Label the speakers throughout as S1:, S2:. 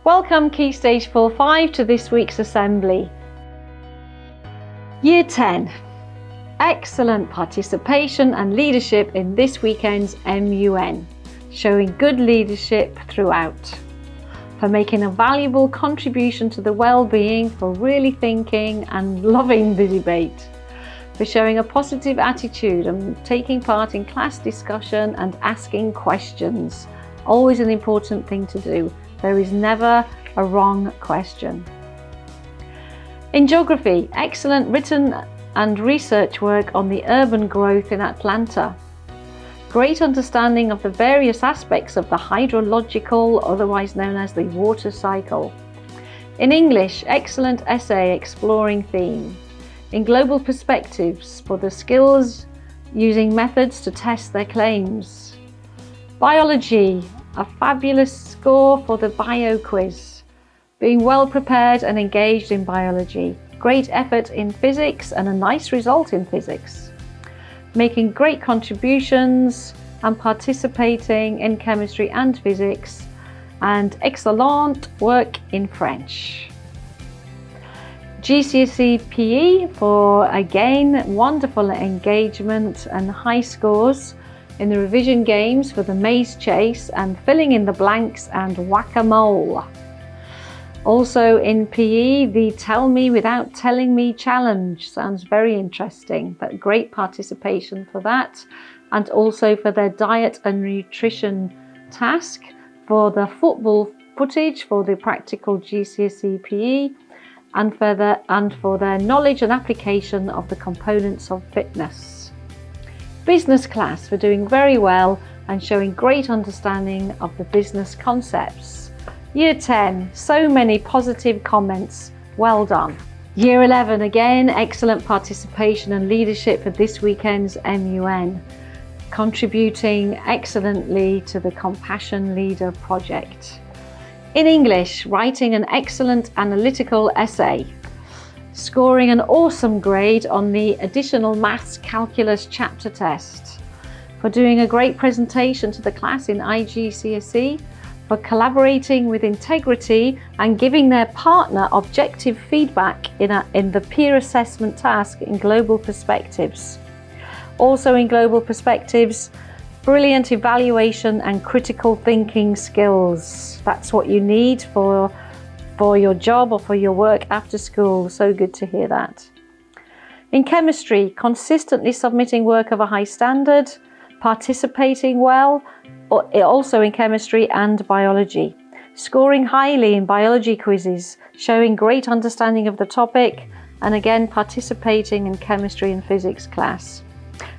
S1: Welcome Key Stage 4-5 to this week's assembly. Year 10. Excellent participation and leadership in this weekend's MUN, showing good leadership throughout, for making a valuable contribution to the well-being, for really thinking and loving the debate, for showing a positive attitude and taking part in class discussion and asking questions. Always an important thing to do. There is never a wrong question. In geography, excellent written and research work on the urban growth in Atlanta. Great understanding of the various aspects of the hydrological, otherwise known as the water cycle. In English, excellent essay exploring theme. In global perspectives, for the skills using methods to test their claims. Biology, a fabulous score for the bio quiz. Being well prepared and engaged in biology. Great effort in physics and a nice result in physics. Making great contributions and participating in chemistry and physics. And excellent work in French. GCSE PE for, again, wonderful engagement and high scores in the revision games for the maze chase and filling in the blanks and whack-a-mole. Also in PE, the Tell Me Without Telling Me challenge. Sounds very interesting, but great participation for that. And also for their diet and nutrition task, for the football footage for the practical GCSE PE, and for their knowledge and application of the components of fitness. Business class for doing very well and showing great understanding of the business concepts. Year 10, so many positive comments, well done. Year 11, again, excellent participation and leadership for this weekend's MUN, contributing excellently to the Compassion Leader project. In English, writing an excellent analytical essay, scoring an awesome grade on the additional maths calculus chapter test, for doing a great presentation to the class in IGCSE, for collaborating with integrity and giving their partner objective feedback in the peer assessment task in Global Perspectives. Also in Global Perspectives, brilliant evaluation and critical thinking skills. That's what you need for your job or for your work after school. So good to hear that. In chemistry, consistently submitting work of a high standard, participating well, also in chemistry and biology. Scoring highly in biology quizzes, showing great understanding of the topic, and again participating in chemistry and physics class.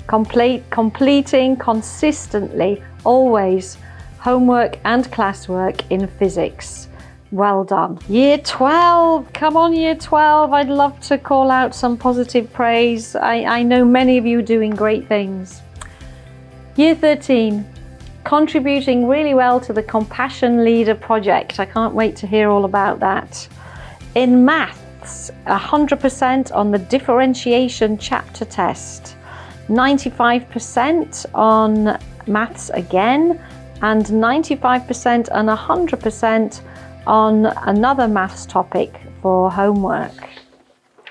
S1: Completing consistently, always, homework and classwork in physics. Well done. Year 12, come on Year 12, I'd love to call out some positive praise. I know many of you are doing great things. Year 13, contributing really well to the Compassion Leader project. I can't wait to hear all about that. In maths, 100% on the differentiation chapter test, 95% on maths again, and 95% and 100% on another maths topic for homework.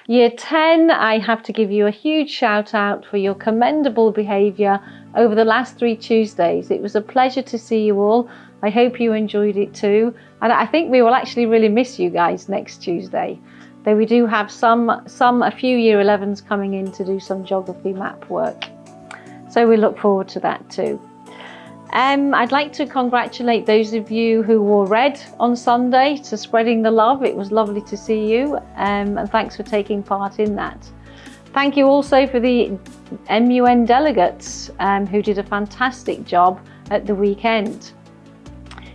S1: Year 10, I have to give you a huge shout out for your commendable behaviour over the last 3 Tuesdays. It was a pleasure to see you all. I hope you enjoyed it too. And I think we will actually really miss you guys next Tuesday. Though we do have a few Year 11s coming in to do some geography map work. So we look forward to that too. I'd like to congratulate those of you who wore red on Sunday to spreading the love. It was lovely to see you, and thanks for taking part in that. Thank you also for the MUN delegates who did a fantastic job at the weekend.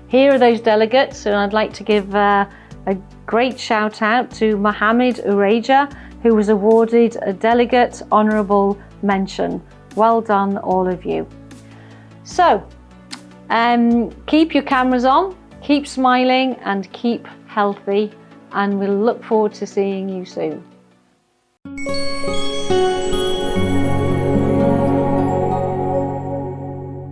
S1: Here are those delegates, and I'd like to give a great shout out to Mohammed Ureja, who was awarded a delegate honourable mention. Well done, all of you. So, keep your cameras on, keep smiling and keep healthy, and we'll look forward to seeing you soon.